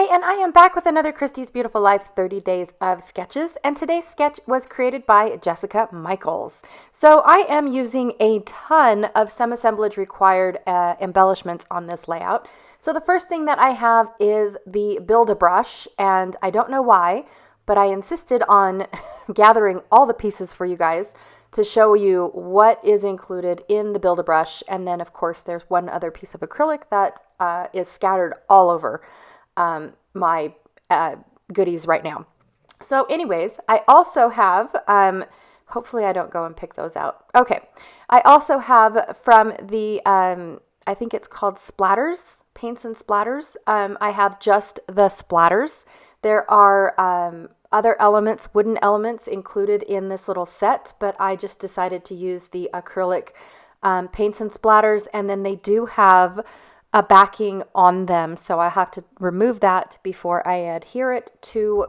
Hey, and I am back with another Christy's Beautiful Life 30 Days of Sketches, and today's sketch was created by Jessica Michaels. So I am using a ton of some assemblage required embellishments on this layout. So the first thing that I have is the Build-A-Brush, and I don't know why, but I insisted on gathering all the pieces for you guys to show you what is included in the Build-A-Brush, and then of course there's one other piece of acrylic that is scattered all over my goodies right now. So anyways, I also have, hopefully I don't go and pick those out. Okay. I also have from the, I think it's called splatters, paints and splatters. I have just the splatters. There are other elements, wooden elements included in this little set, but I just decided to use the acrylic paints and splatters, and then they do have a backing on them, so I have to remove that before I adhere it to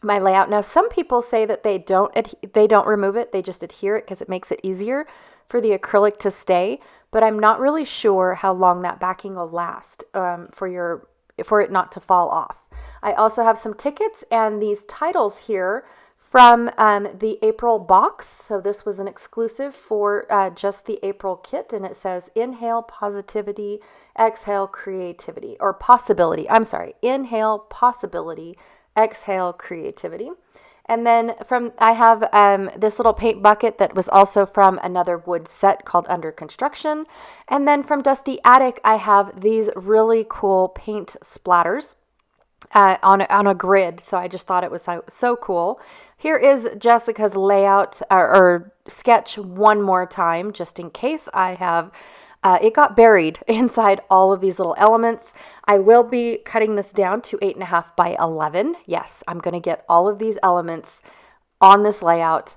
my layout. Now, some people say that they don't remove it, they just adhere it because it makes it easier for the acrylic to stay, but I'm not really sure how long that backing will last for it not to fall off. I also have some tickets and these titles here from the April box. So this was an exclusive for just the April kit, and it says inhale positivity, exhale creativity, or possibility. I'm sorry, inhale possibility, exhale creativity. And then I have this little paint bucket that was also from another wood set called Under Construction. And then from Dusty Attic, I have these really cool paint splatters on a grid. So I just thought it was so cool. Here is Jessica's layout or sketch one more time, just in case I have it got buried inside all of these little elements. I will be cutting this down to 8.5 by 11. Yes, I'm going to get all of these elements on this layout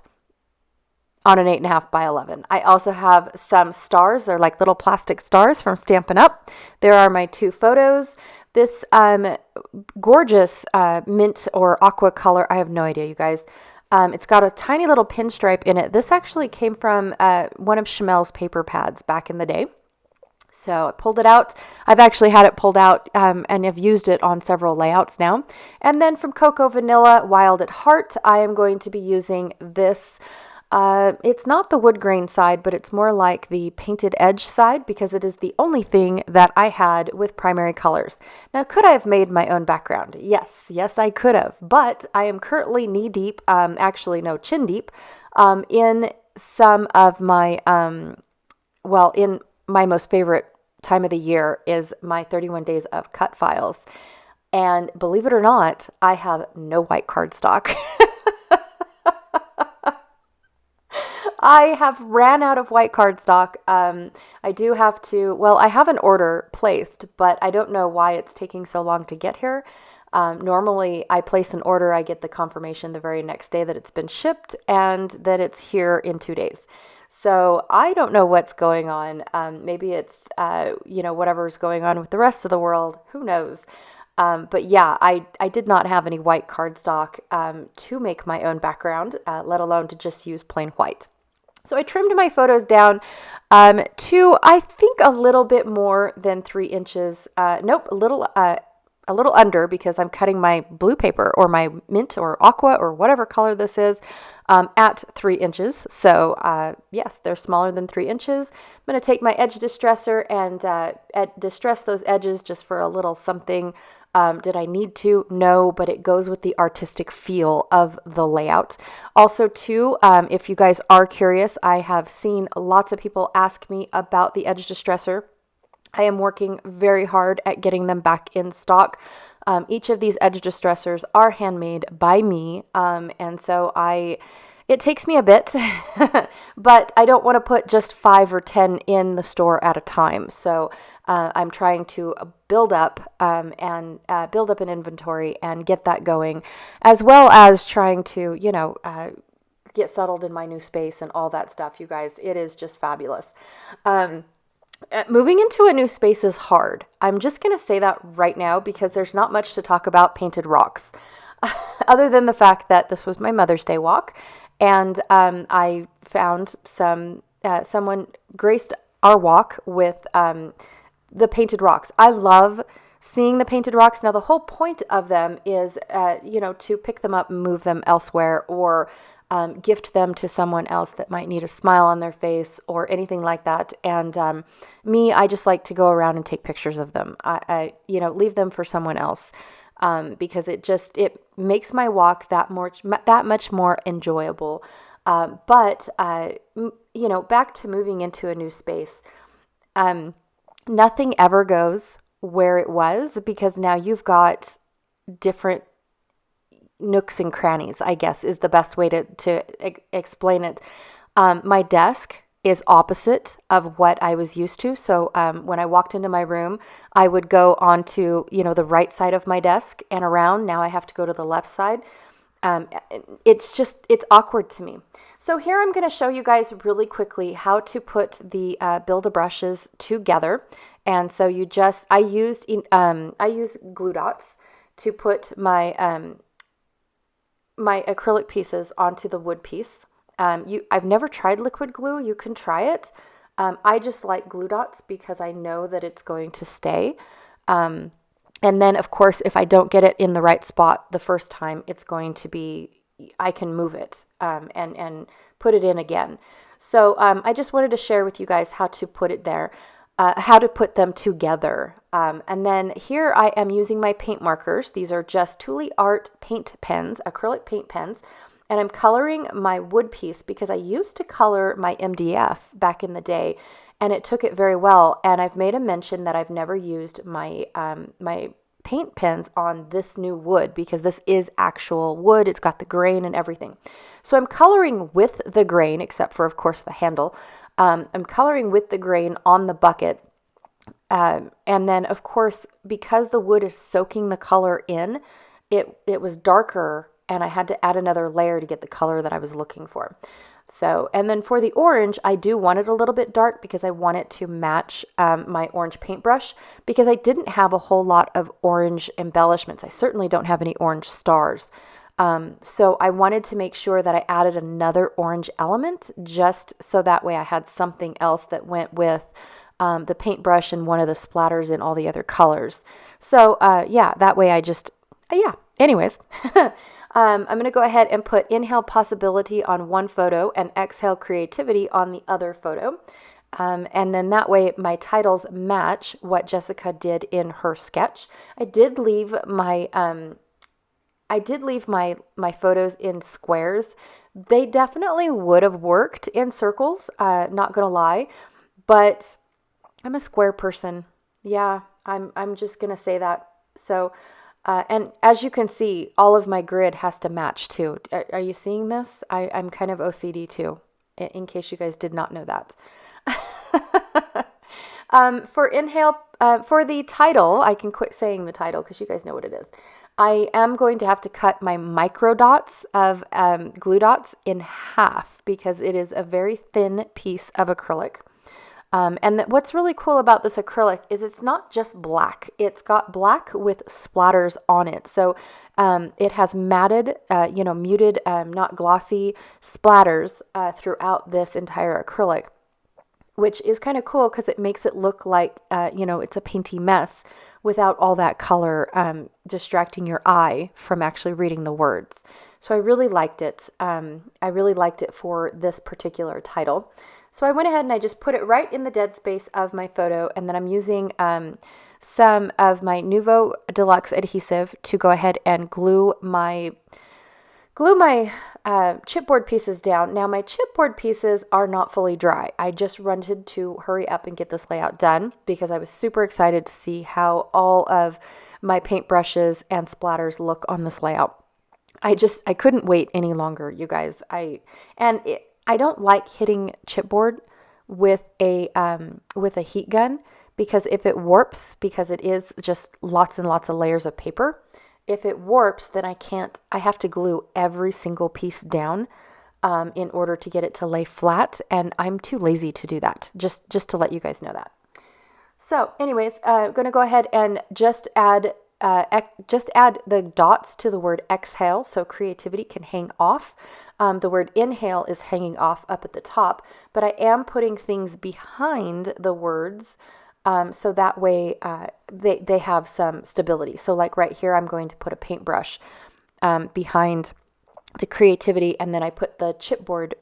on an 8.5 by 11. I also have some stars. They're like little plastic stars from Stampin' Up. There are my two photos. This gorgeous mint or aqua color, I have no idea, you guys. It's got a tiny little pinstripe in it. This actually came from one of Chamel's paper pads back in the day. So I pulled it out. I've actually had it pulled out and have used it on several layouts now. And then from Cocoa Vanilla Wild at Heart, I am going to be using this. It's not the wood grain side, but it's more like the painted edge side because it is the only thing that I had with primary colors. Now, could I have made my own background? Yes, I could have, but I am currently knee deep, chin deep, in some of my, in my most favorite time of the year is my 31 days of cut files. And believe it or not, I have no white cardstock. I have ran out of white cardstock. I do have to, I have an order placed, but I don't know why it's taking so long to get here. Normally, I place an order, I get the confirmation the very next day that it's been shipped and that it's here in 2 days. So I don't know what's going on. Maybe it's, whatever's going on with the rest of the world. Who knows? But yeah, I did not have any white cardstock to make my own background, let alone to just use plain white. So I trimmed my photos down to, I think, a little bit more than 3 inches. Nope, a little under because I'm cutting my blue paper or my mint or aqua or whatever color this is at 3 inches. So yes, they're smaller than 3 inches. I'm going to take my edge distresser and distress those edges just for a little something. Did I need to? No, but it goes with the artistic feel of the layout. Also, too, if you guys are curious, I have seen lots of people ask me about the edge distresser. I am working very hard at getting them back in stock. Each of these edge distressors are handmade by me, and so it takes me a bit, but I don't want to put just 5 or 10 in the store at a time. So I'm trying to build up build up an inventory and get that going, as well as trying to, get settled in my new space and all that stuff. You guys, it is just fabulous. Moving into a new space is hard. I'm just going to say that right now because there's not much to talk about painted rocks, other than the fact that this was my Mother's Day walk, and I found someone graced our walk with the painted rocks. I love seeing the painted rocks. Now, the whole point of them is, to pick them up and move them elsewhere, or gift them to someone else that might need a smile on their face or anything like that. And I just like to go around and take pictures of them. I leave them for someone else, because it makes my walk that much more enjoyable. But back to moving into a new space. Nothing ever goes where it was, because now you've got different nooks and crannies, I guess, is the best way to explain it. My desk is opposite of what I was used to. So when I walked into my room, I would go onto, the right side of my desk and around. Now I have to go to the left side. It's awkward to me. So here I'm going to show you guys really quickly how to put the Build-A-Brushes together. And so I use glue dots to put my my acrylic pieces onto the wood piece. I've never tried liquid glue. You can try it. I just like glue dots because I know that it's going to stay. And then, of course, if I don't get it in the right spot the first time, I can move it and put it in again. So I just wanted to share with you guys how to put it there, how to put them together. And then here I am using my paint markers. These are just Thule Art paint pens, acrylic paint pens. And I'm coloring my wood piece because I used to color my MDF back in the day, and it took it very well. And I've made a mention that I've never used my my paint pens on this new wood, because this is actual wood. It's got the grain and everything. So I'm coloring with the grain, except for, of course, the handle. I'm coloring with the grain on the bucket. And then, of course, because the wood is soaking the color in, it was darker, and I had to add another layer to get the color that I was looking for. So, and then for the orange, I do want it a little bit dark because I want it to match my orange paintbrush, because I didn't have a whole lot of orange embellishments. I certainly don't have any orange stars. So I wanted to make sure that I added another orange element, just so that way I had something else that went with the paintbrush and one of the splatters in all the other colors. So that way anyways. I'm going to go ahead and put Inhale Possibility on one photo and Exhale Creativity on the other photo. And then that way my titles match what Jessica did in her sketch. I did leave my photos in squares. They definitely would have worked in circles, not going to lie, but I'm a square person. Yeah, I'm just going to say that. So and as you can see, all of my grid has to match too. Are you seeing this? I'm kind of OCD too, in case you guys did not know that. For Inhale, for the title, I can quit saying the title because you guys know what it is. I am going to have to cut my micro dots of glue dots in half, because it is a very thin piece of acrylic. And what's really cool about this acrylic is it's not just black. It's got black with splatters on it. So it has matted, muted, not glossy splatters throughout this entire acrylic, which is kind of cool because it makes it look like, it's a painty mess without all that color distracting your eye from actually reading the words. So I really liked it. I really liked it for this particular title. So I went ahead and I just put it right in the dead space of my photo, and then I'm using some of my Nuvo Deluxe adhesive to go ahead and glue my chipboard pieces down. Now my chipboard pieces are not fully dry. I just wanted to hurry up and get this layout done because I was super excited to see how all of my paintbrushes and splatters look on this layout. I couldn't wait any longer, you guys. I don't like hitting chipboard with a heat gun, because if it warps, because it is just lots and lots of layers of paper, if it warps, then I have to glue every single piece down in order to get it to lay flat, and I'm too lazy to do that, just to let you guys know that. So anyways, I'm going to go ahead and just add the dots to the word exhale so creativity can hang off. The word inhale is hanging off up at the top, but I am putting things behind the words So that way they have some stability. So like right here, I'm going to put a paintbrush behind the creativity, and then I put the chipboard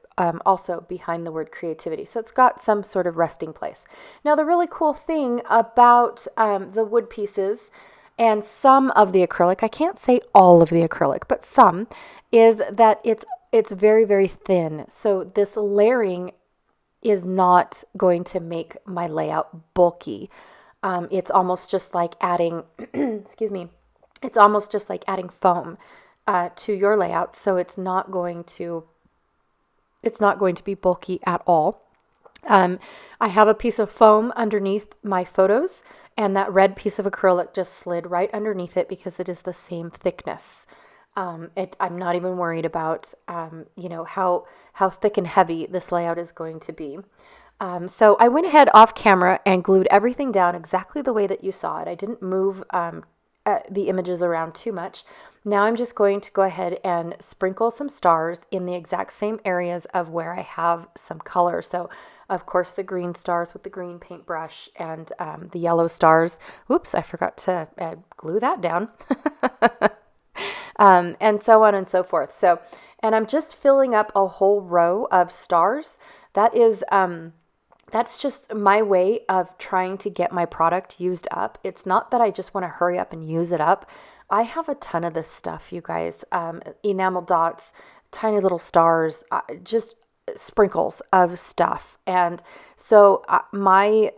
also behind the word creativity. So it's got some sort of resting place. Now the really cool thing about the wood pieces and some of the acrylic, I can't say all of the acrylic, but some, is that it's very, very thin. So this layering is not going to make my layout bulky. It's almost just like adding, excuse me, it's almost just like adding foam to your layout. So it's not going to be bulky at all. I have a piece of foam underneath my photos, and that red piece of acrylic just slid right underneath it because it is the same thickness. I'm not even worried about, how thick and heavy this layout is going to be. So I went ahead off camera and glued everything down exactly the way that you saw it. I didn't move the images around too much. Now I'm just going to go ahead and sprinkle some stars in the exact same areas of where I have some color. So of course the green stars with the green paintbrush, and the yellow stars. Oops, I forgot to glue that down. And so on and so forth. So, and I'm just filling up a whole row of stars. That is, that's just my way of trying to get my product used up. It's not that I just want to hurry up and use it up. I have a ton of this stuff, you guys. Enamel dots, tiny little stars, just sprinkles of stuff. And so my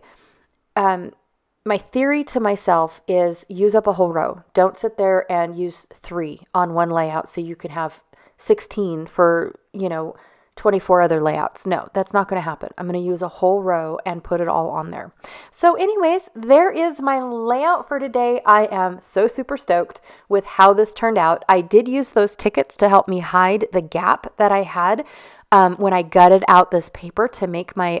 theory to myself is use up a whole row. Don't sit there and use 3 on one layout so you can have 16 for, 24 other layouts. No, that's not going to happen. I'm going to use a whole row and put it all on there. So anyways, there is my layout for today. I am so super stoked with how this turned out. I did use those tickets to help me hide the gap that I had when I gutted out this paper to make my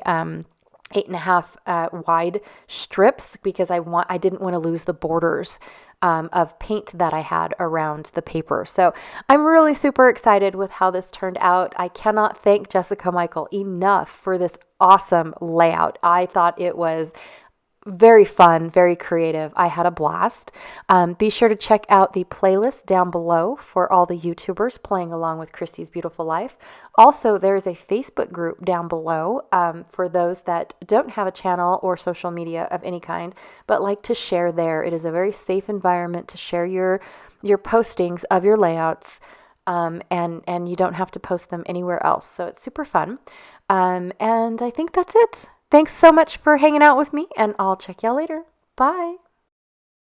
8.5 wide strips, because I didn't want to lose the borders of paint that I had around the paper. So I'm really super excited with how this turned out. I cannot thank Jessica Michael enough for this awesome layout. I thought it was very fun, very creative. I had a blast. Be sure to check out the playlist down below for all the YouTubers playing along with Christy's Beautiful Life. Also, there's a Facebook group down below for those that don't have a channel or social media of any kind, but like to share there. It is a very safe environment to share your postings of your layouts, and you don't have to post them anywhere else. So it's super fun. And I think that's it. Thanks so much for hanging out with me, and I'll check y'all later. Bye.